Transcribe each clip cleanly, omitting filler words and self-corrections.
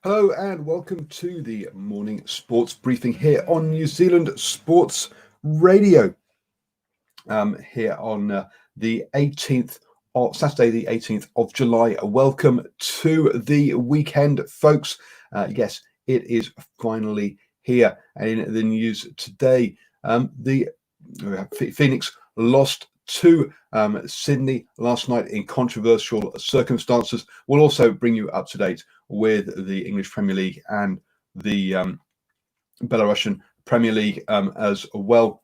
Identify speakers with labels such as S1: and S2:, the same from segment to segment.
S1: Hello and welcome to the morning sports briefing here on New Zealand Sports Radio. Here on the 18th of Saturday, the 18th of July. Welcome to the weekend, folks. Yes, it is finally here. And in the news today, the Phoenix lost to Sydney last night in controversial circumstances. We'll also bring you up to date with the English Premier League and the Belarusian Premier League as well.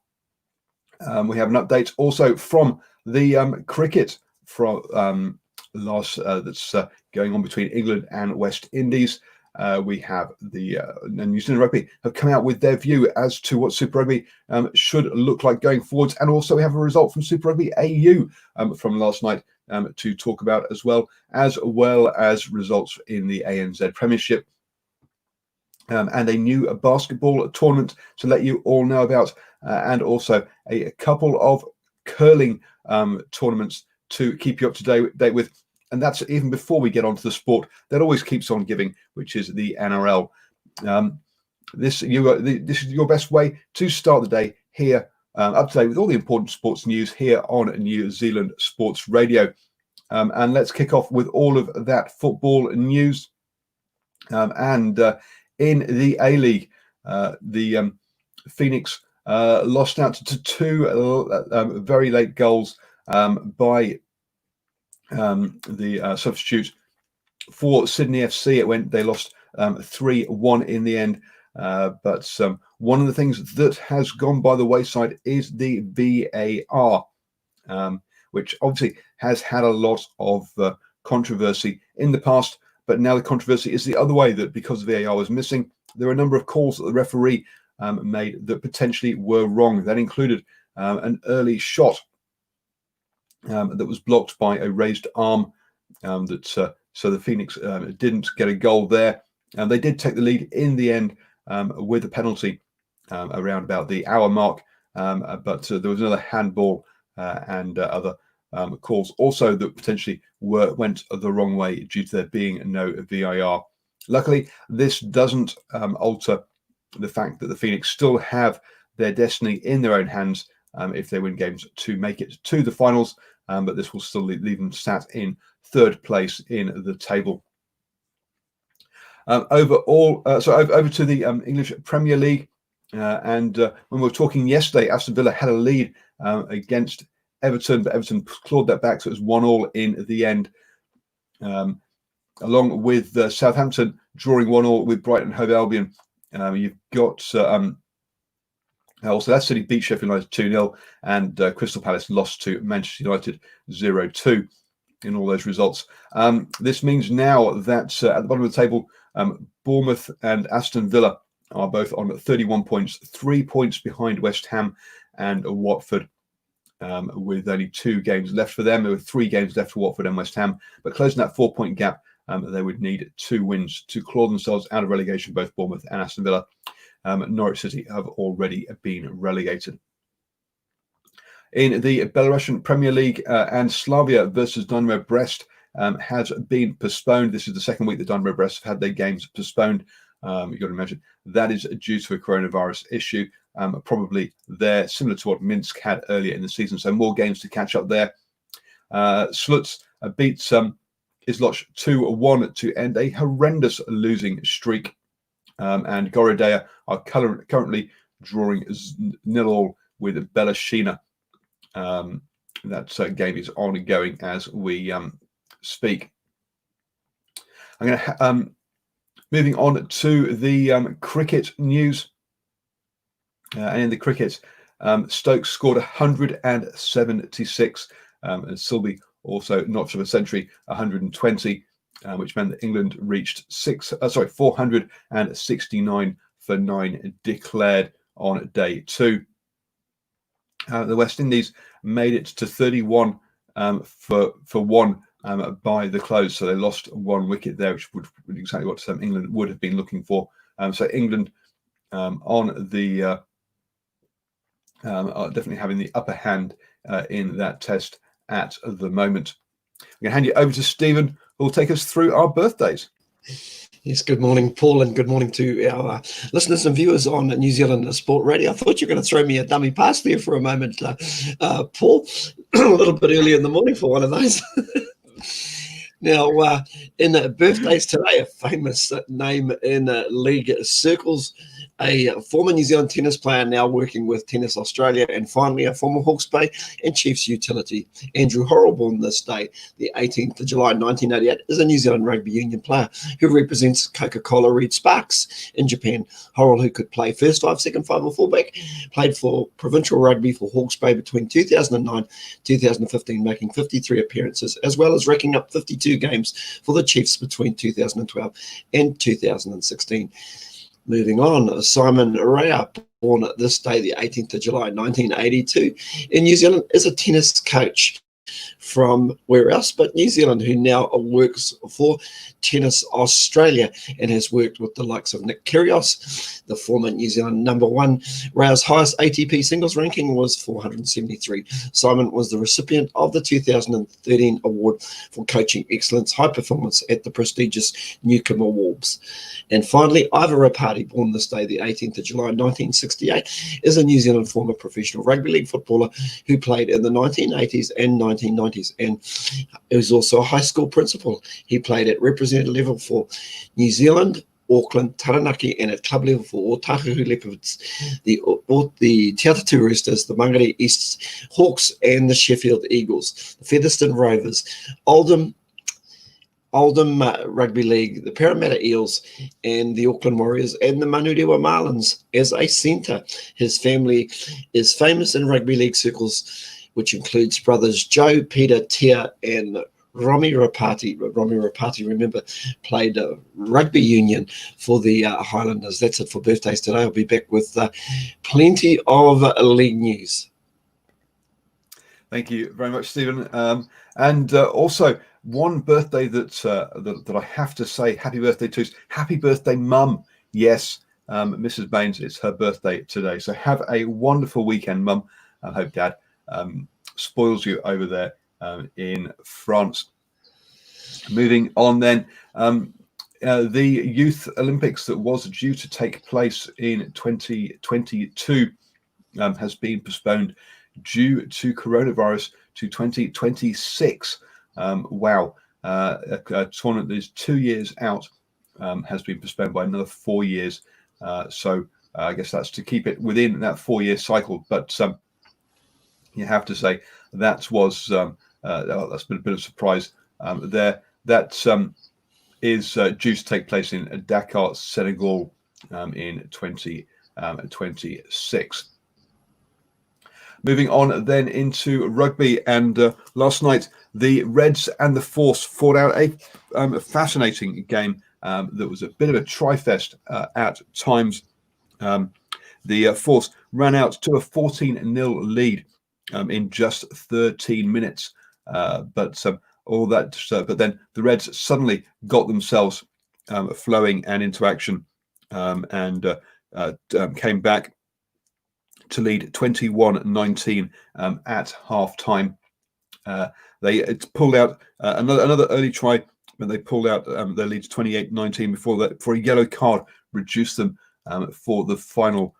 S1: We have an update also from the cricket from that's going on between England and West Indies. We have the New Zealand Rugby have come out with their view as to what Super Rugby should look like going forwards. And also we have a result from Super Rugby AU from last night to talk about as well as results in the ANZ Premiership. And a new basketball tournament to let you all know about, and also a couple of curling tournaments to keep you up to date with. And that's even before we get onto the sport that always keeps on giving, which is the NRL. This is your best way to start the day here, up to date with all the important sports news here on New Zealand Sports Radio. And let's kick off with all of that football news. And in the A-League, the Phoenix lost out to two very late goals by the substitute for Sydney FC. They lost 3-1 in the end. But one of the things that has gone by the wayside is the VAR, which obviously has had a lot of controversy in the past. But now the controversy is the other way, that because VAR was missing, there are a number of calls that the referee made that potentially were wrong. That included an early shot that was blocked by a raised arm, so the Phoenix didn't get a goal there. And they did take the lead in the end with a penalty around about the hour mark, but there was another handball and other calls also that potentially went the wrong way due to there being no VAR. Luckily, this doesn't alter the fact that the Phoenix still have their destiny in their own hands if they win games to make it to the finals, but this will still leave them sat in third place in the table. Over to the English Premier League, and when we were talking yesterday, Aston Villa had a lead against Everton, but Everton clawed that back, so it was 1-1 in the end. Along with Southampton drawing 1-1 with Brighton Hove Albion, you've got also Leicester City beat Sheffield United 2-0, and Crystal Palace lost to Manchester United 0-2 in all those results. This means now that at the bottom of the table, Bournemouth and Aston Villa are both on 31 points, 3 points behind West Ham and Watford. With only 2 games left for them. There were 3 games left for Watford and West Ham, but closing that 4-point gap, they would need 2 wins to claw themselves out of relegation, both Bournemouth and Aston Villa. Norwich City have already been relegated. In the Belarusian Premier League, and Slavia versus Dynamo Brest has been postponed. This is the second week that Dynamo Brest have had their games postponed. You've got to imagine that is due to a coronavirus issue. Probably there, similar to what Minsk had earlier in the season. So more games to catch up there. Sluts beats Isloch 2-1 to end a horrendous losing streak. And Gorodea are currently drawing 0-0 with Belashina. That game is ongoing as we speak. I'm going to moving on to the cricket news. And in the cricket, Stokes scored 176, and Silby also notched up a century, 120, which meant that England reached 469 for 9 declared on day 2. The West Indies made it to 31 for 1 by the close, so they lost 1 wicket there, which would exactly what England would have been looking for. So England on the are definitely having the upper hand in that test at the moment. I'm going to hand you over to Stephen, who will take us through our birthdays.
S2: Yes, good morning, Paul, and good morning to our listeners and viewers on New Zealand Sport Radio. I thought you were going to throw me a dummy pass there for a moment, Paul, a little bit early in the morning for one of those. Now, in birthdays today, a famous name in league circles, a former New Zealand tennis player now working with Tennis Australia, and finally a former Hawke's Bay and Chiefs utility, Andrew Horrell, born this day, the 18th of July 1988, is a New Zealand Rugby Union player who represents Coca-Cola Red Sparks in Japan. Horrell, who could play first five, second five or fullback, played for provincial rugby for Hawke's Bay between 2009 2015, making 53 appearances, as well as racking up 52 games for the Chiefs between 2012 and 2016. Moving on, Simon Rea, born this day, the 18th of July, 1982, in New Zealand, is a tennis coach from where else but New Zealand, who now works for Tennis Australia and has worked with the likes of Nick Kyrgios, the former New Zealand number one. Rao's highest ATP singles ranking was 473. Simon was the recipient of the 2013 award for coaching excellence high performance at the prestigious Newcomb Awards. And finally, Ivor Rapati, born this day, the 18th of July 1968, is a New Zealand former professional rugby league footballer who played in the 1980s and 1990s, and he was also a high school principal. He played at representative level for New Zealand, Auckland, Taranaki, and at club level for Otahu Leopards, the Te Atatu Roosters, the Mangere East Hawks, and the Sheffield Eagles, the Featherston Rovers, Oldham Rugby League, the Parramatta Eels, and the Auckland Warriors, and the Manurewa Marlins as a centre. His family is famous in rugby league circles, which includes brothers Joe, Peter, Tia, and Romy Rapati. Romy Rapati, remember, played rugby union for the Highlanders. That's it for birthdays today. I'll be back with plenty of league news.
S1: Thank you very much, Stephen. And also, one birthday that I have to say happy birthday to is happy birthday, Mum. Yes, Mrs. Baines, it's her birthday today. So have a wonderful weekend, Mum. I hope Dad spoils you over there in France. Moving on then, the Youth Olympics that was due to take place in 2022 has been postponed due to coronavirus to 2026. Wow. A tournament that is 2 years out has been postponed by another 4 years. So I guess that's to keep it within that 4-year cycle. But you have to say that was that's been a bit of a surprise there. That is due to take place in Dakar, Senegal, in 2026. Moving on then into rugby, and last night the Reds and the Force fought out a fascinating game that was a bit of a tri-fest at times. The Force ran out to a 14-0 lead in just 13 minutes, but then the Reds suddenly got themselves flowing and into action, and came back to lead 21-19 at half time. They pulled out another early try, but they pulled out their lead to 28-19 before a yellow card reduced them for the final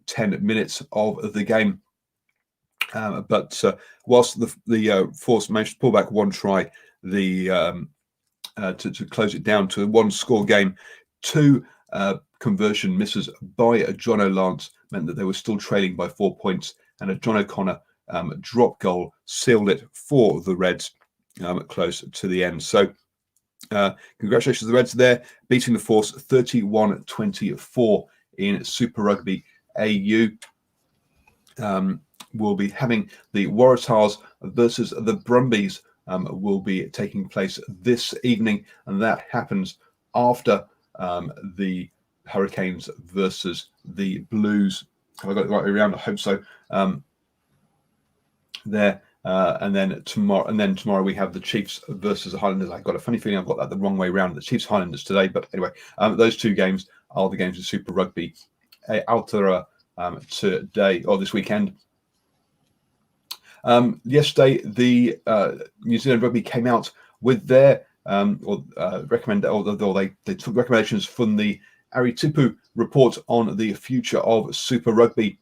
S1: 10 minutes of the game. But whilst the Force managed to pull back one try, to close it down to a one-score game, two conversion misses by John O'Lance meant that they were still trailing by 4 points, and a John O'Connor drop goal sealed it for the Reds close to the end. So congratulations to the Reds there, beating the Force 31-24 in Super Rugby AU. We'll be having the Waratahs versus the Brumbies will be taking place this evening, and that happens after the Hurricanes versus the Blues. Have I got it the right way around? I hope so. There, and then tomorrow we have the Chiefs versus the Highlanders. I've got a funny feeling I've got that the wrong way around. The Chiefs Highlanders today, but anyway, those two games are the games of Super Rugby Aotearoa today or this weekend. Yesterday, the New Zealand Rugby came out with their they took recommendations from the Aritupu report on the future of Super Rugby,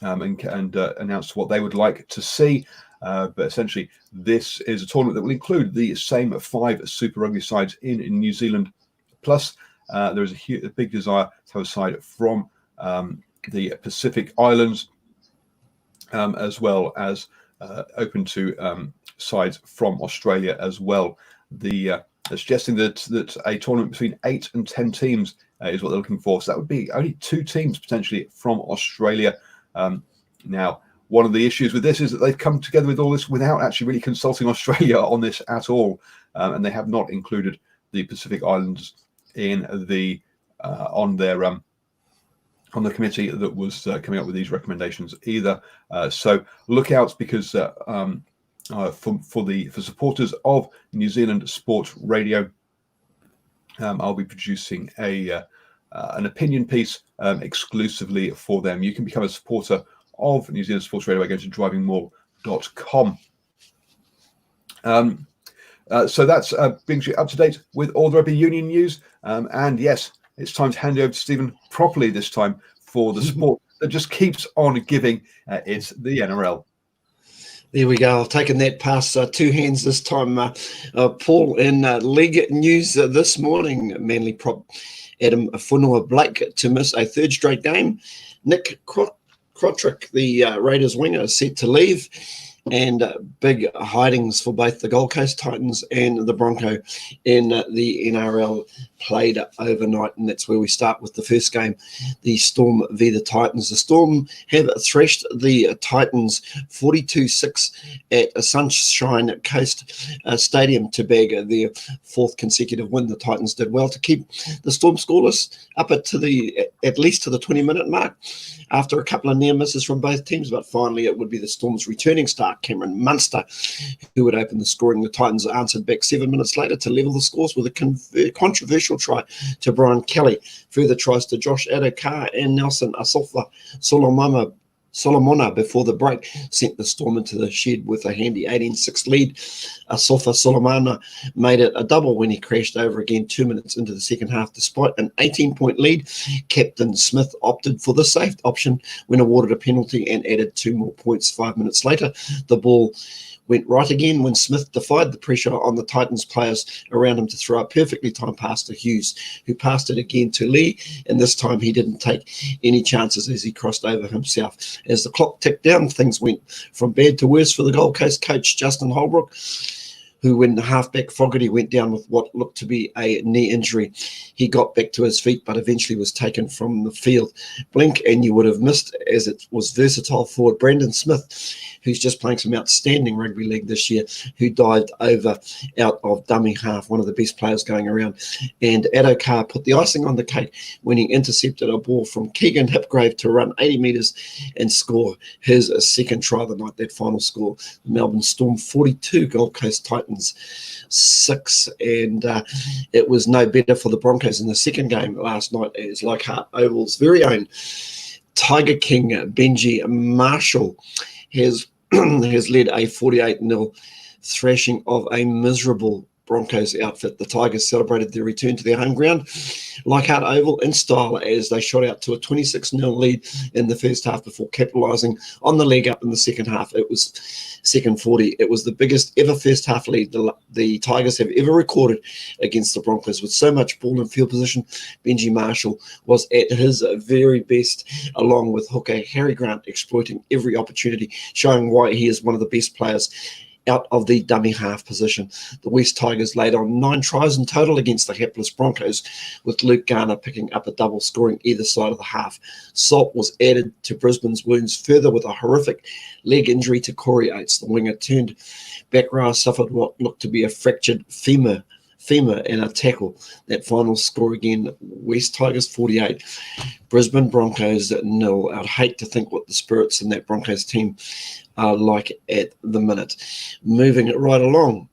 S1: and announced what they would like to see. But essentially, this is a tournament that will include the same 5 Super Rugby sides in New Zealand. Plus, there is a big desire to have a side from the Pacific Islands, as well as open to sides from Australia as well. Suggesting that a tournament between 8 and 10 teams is what they're looking for. So that would be only 2 teams potentially from Australia. Now, one of the issues with this is that they've come together with all this without actually really consulting Australia on this at all, and they have not included the Pacific Islands in the on the committee that was coming up with these recommendations either. So look out, because for supporters of New Zealand Sports Radio, I'll be producing an opinion piece exclusively for them. You can become a supporter of New Zealand Sports Radio by going to drivingmore.com. So that's brings you up to date with all the rugby union news. And yes, it's time to hand you over to Stephen properly this time for the sport that just keeps on giving. It's the NRL.
S2: There we go. I've taken that past 2 hands this time. Paul, in league news this morning, Manly prop Adam Funua Blake to miss a 3rd straight game. Nick Crotrick, the Raiders winger, is set to leave. And big hidings for both the Gold Coast Titans and the Bronco in the NRL played overnight. And that's where we start with the first game, the Storm v the Titans. The Storm have thrashed the Titans 42-6 at Sunshine Coast Stadium to bag their 4th consecutive win. The Titans did well to keep the Storm scoreless up at least to the 20-minute mark after a couple of near misses from both teams. But finally, it would be the Storm's returning star, Cameron Munster, who would open the scoring. The Titans answered back 7 minutes later to level the scores with a controversial try to Brian Kelly. Further tries to Josh Adokar and Nelson Asofa Solomona before the break sent the Storm into the shed with a handy 18-6 lead. Asofa Solomona made it a double when he crashed over again 2 minutes into the second half. Despite an 18-point lead, Captain Smith opted for the safe option when awarded a penalty and added 2 more points 5 minutes later. The ball went right again when Smith defied the pressure on the Titans players around him to throw a perfectly timed pass to Hughes, who passed it again to Lee, and this time he didn't take any chances as he crossed over himself. As the clock ticked down, things went from bad to worse for the Gold Coast coach Justin Holbrook, who, when the halfback Fogarty went down with what looked to be a knee injury, he got back to his feet but eventually was taken from the field. Blink and you would have missed, as it was versatile forward Brandon Smith, who's just playing some outstanding rugby league this year, who dived out of dummy half, one of the best players going around. And Adokar put the icing on the cake when he intercepted a ball from Keegan Hipgrave to run 80 metres and score his 2nd try of the night. That final score, the Melbourne Storm 42, Gold Coast Titans 6. And it was no better for the Broncos in the second game last night, as Leichhardt Oval's very own Tiger King Benji Marshall has led a 48-0 thrashing of a miserable Broncos outfit. The Tigers celebrated their return to their home ground, Leichhardt Oval, in style as they shot out to a 26-0 lead in the first half before capitalising on the leg up in the second half. It was second 40. It was the biggest ever first half lead the Tigers have ever recorded against the Broncos. With so much ball and field position, Benji Marshall was at his very best, along with hooker Harry Grant exploiting every opportunity, showing why he is one of the best players out of the dummy half position. The West Tigers laid on 9 tries in total against the hapless Broncos, with Luke Garner picking up a double, scoring either side of the half. Salt was added to Brisbane's wounds further with a horrific leg injury to Corey Oates. The winger turned back row suffered what looked to be a fractured femur in a tackle. That final score again, West Tigers 48, Brisbane Broncos 0. I'd hate to think what the spirits in that Broncos team are like at the minute. Moving it right along,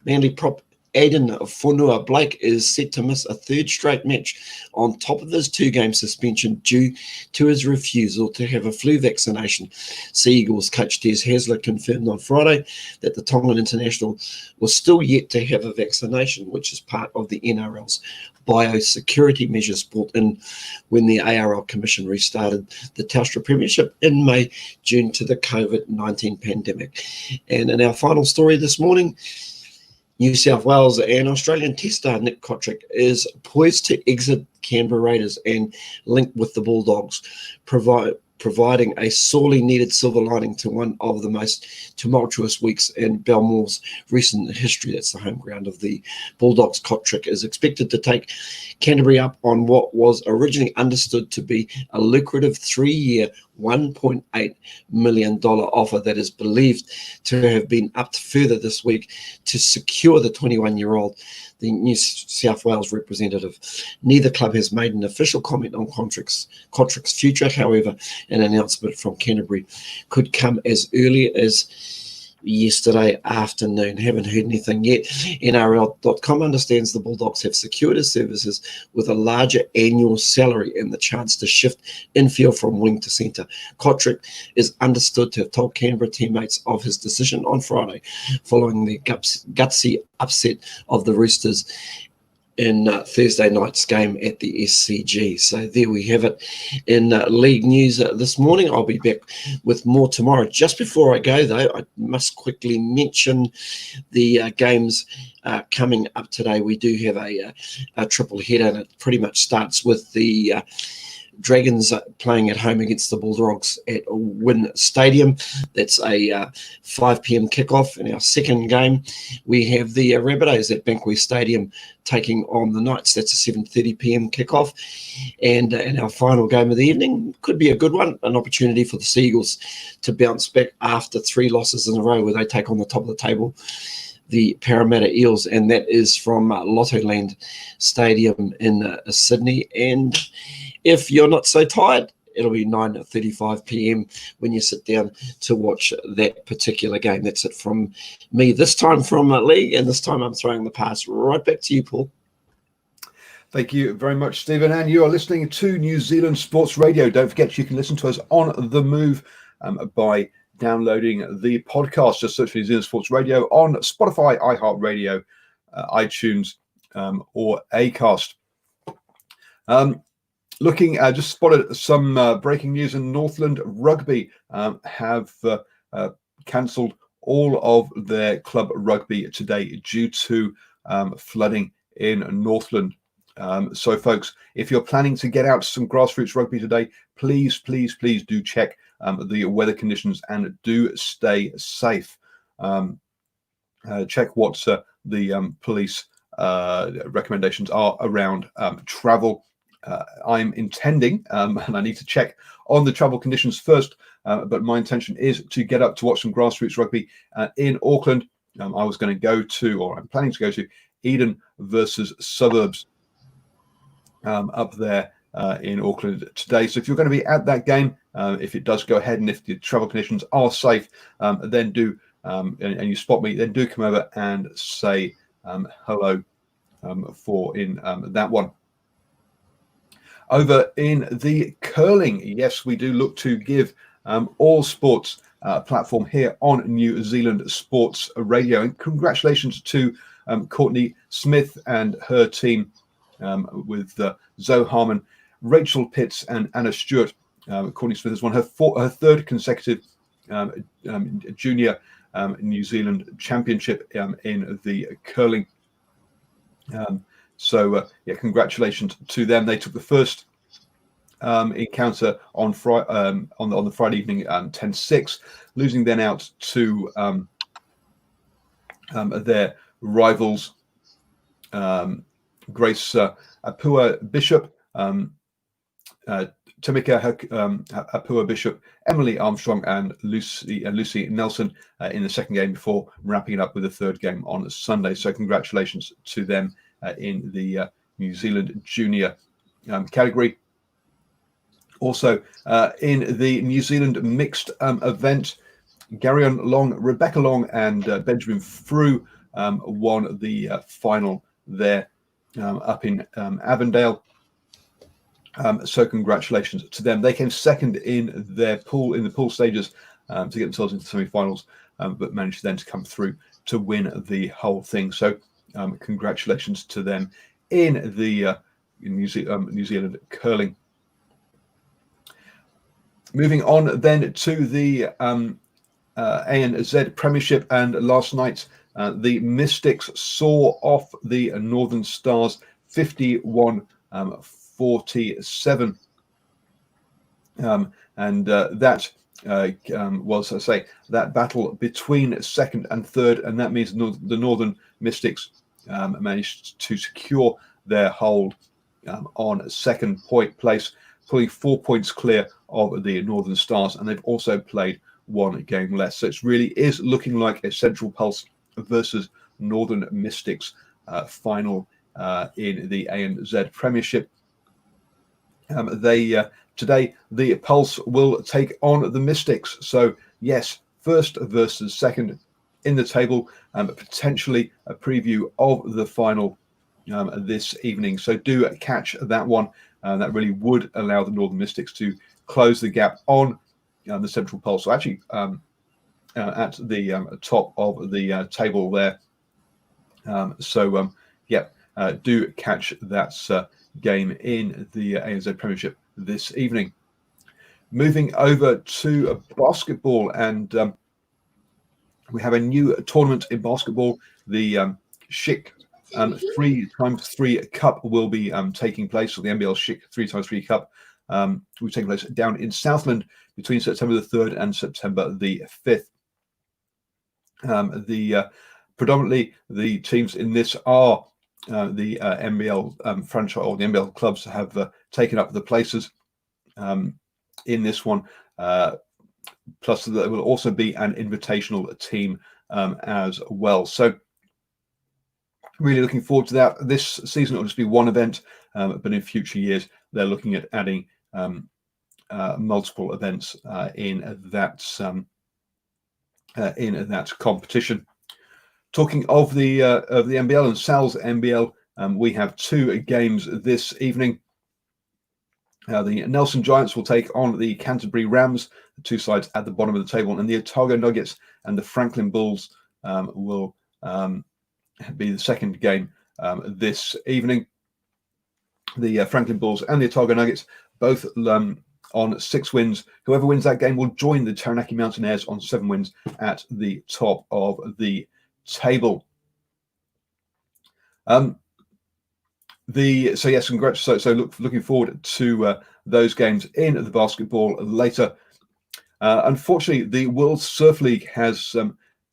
S2: Manly prop Aiden Fonua Blake is set to miss a third straight match on top of his 2-game suspension due to his refusal to have a flu vaccination. Sea Eagles coach Des Hasler confirmed on Friday that the Tongan international was still yet to have a vaccination, which is part of the NRL's biosecurity measures brought in when the ARL Commission restarted the Telstra Premiership in May, June to the COVID-19 pandemic. And in our final story this morning, New South Wales and Australian Test star Nick Cotric is poised to exit Canberra Raiders and link with the Bulldogs, providing a sorely needed silver lining to one of the most tumultuous weeks in Belmore's recent history. That's the home ground of the Bulldogs. Cotric is expected to take Canterbury up on what was originally understood to be a lucrative 3-year, $1.8 million offer that is believed to have been upped further this week to secure the 21-year-old. The New South Wales representative. Neither club has made an official comment on Cotric's future. However, an announcement from Canterbury could come as early as yesterday afternoon. Haven't heard anything yet. NRL.com understands the Bulldogs have secured his services with a larger annual salary and the chance to shift infield from wing to centre. Cotric is understood to have told Canberra teammates of his decision on Friday following the gutsy upset of the Roosters in Thursday night's game at the SCG. So there we have it in league news this morning. I'll be back with more tomorrow. Just before I go, though, I must quickly mention the games coming up today. We do have a triple header, and it pretty much starts with the Dragons playing at home against the Bulldogs at Wynn Stadium. That's a 5 p.m. kickoff. In our second game, we have the Rabbitohs at Bankwest Stadium taking on the Knights. That's a 7:30 p.m. kickoff. And in our final game of the evening, could be a good one, an opportunity for the Sea Eagles to bounce back after 3 losses in a row where they take on the top of the table the Parramatta Eels, and that is from Lottoland Stadium in Sydney. And if you're not so tired, it'll be 9:35 p.m. when you sit down to watch that particular game. That's it from me this time from League, and this time I'm throwing the pass right back to you, Paul.
S1: Thank you very much, Stephen. And you are listening to New Zealand Sports Radio. Don't forget you can listen to us on the move by downloading the podcast. Just search for New Zealand Sports Radio on Spotify, iHeartRadio, iTunes, or Acast. Looking, just spotted some breaking news in Northland Rugby have cancelled all of their club rugby today due to flooding in Northland. So, folks, if you're planning to get out some grassroots rugby today, please do check the weather conditions and do stay safe. Check what the police recommendations are around travel. I'm intending, and I need to check on the travel conditions first, but my intention is to get up to watch some grassroots rugby in Auckland. I was going to go to, or I'm planning to go to, Eden versus Suburbs up there in Auckland today. So if you're going to be at that game, if it does go ahead and if the travel conditions are safe, then do, and you spot me, then do come over and say hello for in that one. Over in the curling, yes, we do look to give all sports platform here on New Zealand Sports Radio. And congratulations to Courtney Smith and her team with Zoe Harmon, Rachel Pitts, and Anna Stewart. Courtney Smith has won her third consecutive junior New Zealand championship in the curling. So congratulations to them. They took the first encounter on the Friday evening 10-6, losing then out to their rivals Grace Apua Bishop, Tamika Apua Bishop, Emily Armstrong, and Lucy Nelson in the second game before wrapping it up with the third game on Sunday. So congratulations to them in the New Zealand junior category. Also in the New Zealand mixed event, Garion Long, Rebecca Long, and Benjamin Frew won the final there up in Avondale. So congratulations to them. They came second in their pool, in the pool stages, to get themselves into the semi-finals, but managed then to come through to win the whole thing. So congratulations to them in the New Zealand curling. Moving on then to the ANZ Premiership, and last night the Mystics saw off the Northern Stars 51-47, and that was, I say, that battle between second and third, and that means the Northern Mystics managed to secure their hold on second place, pulling 4 points clear of the Northern Stars, and they've also played one game less. So it really is looking like a Central Pulse versus Northern Mystics final in the ANZ Premiership. Today the Pulse will take on the Mystics. So yes, first versus second in the table, potentially a preview of the final this evening. So do catch that one. That really would allow the Northern Mystics to close the gap on the Central Pulse. So actually at the top of the table there. Do catch that game in the ANZ Premiership this evening. Moving over to basketball, and we have a new tournament in basketball. The Schick 3x3 Cup will be taking place, or the NBL Schick 3x3 Cup will be taking place down in Southland between September the 3rd and September the 5th. Predominantly the teams in this are the NBL franchise, or the NBL clubs have taken up the places in this one. Plus, there will also be an invitational team as well. So, really looking forward to that. This season it will just be one event, but in future years they're looking at adding multiple events in that competition. Talking of the NBL and Sal's NBL, we have two games this evening. The Nelson Giants will take on the Canterbury Rams, the two sides at the bottom of the table, and the Otago Nuggets and the Franklin Bulls will be the second game this evening. The Franklin Bulls and the Otago Nuggets both on 6 wins. Whoever wins that game will join the Taranaki Mountaineers on 7 wins at the top of the table. Looking forward to those games in the basketball later. Unfortunately, the World Surf League has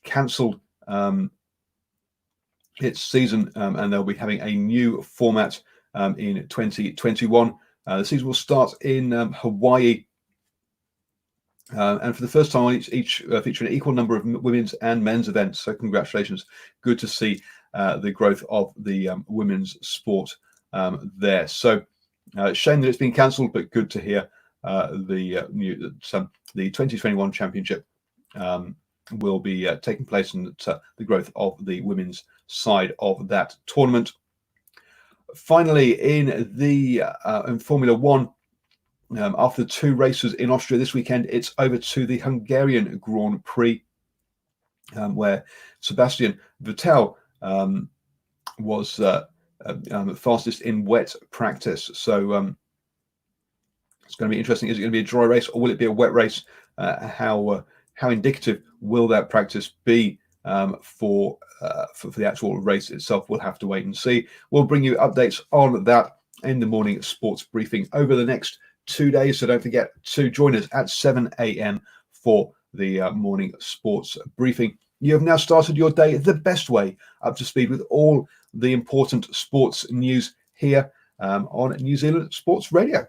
S1: cancelled its season, and they'll be having a new format in 2021. The season will start in Hawaii, and for the first time, each feature an equal number of women's and men's events. So congratulations. Good to see the growth of the women's sport there. So shame that it's been cancelled, but good to hear the 2021 championship will be taking place, and the growth of the women's side of that tournament. Finally, in Formula One, after 2 races in Austria this weekend, it's over to the Hungarian Grand Prix, where Sebastian Vettel was fastest in wet practice. So it's going to be interesting. Is it going to be a dry race, or will it be a wet race? How indicative will that practice be for the actual race itself? We'll have to wait and see. We'll bring you updates on that in the morning sports briefing over the next 2 days. So don't forget to join us at 7 a.m. for the morning sports briefing. You have now started your day the best way, up to speed with all the important sports news here on New Zealand Sports Radio.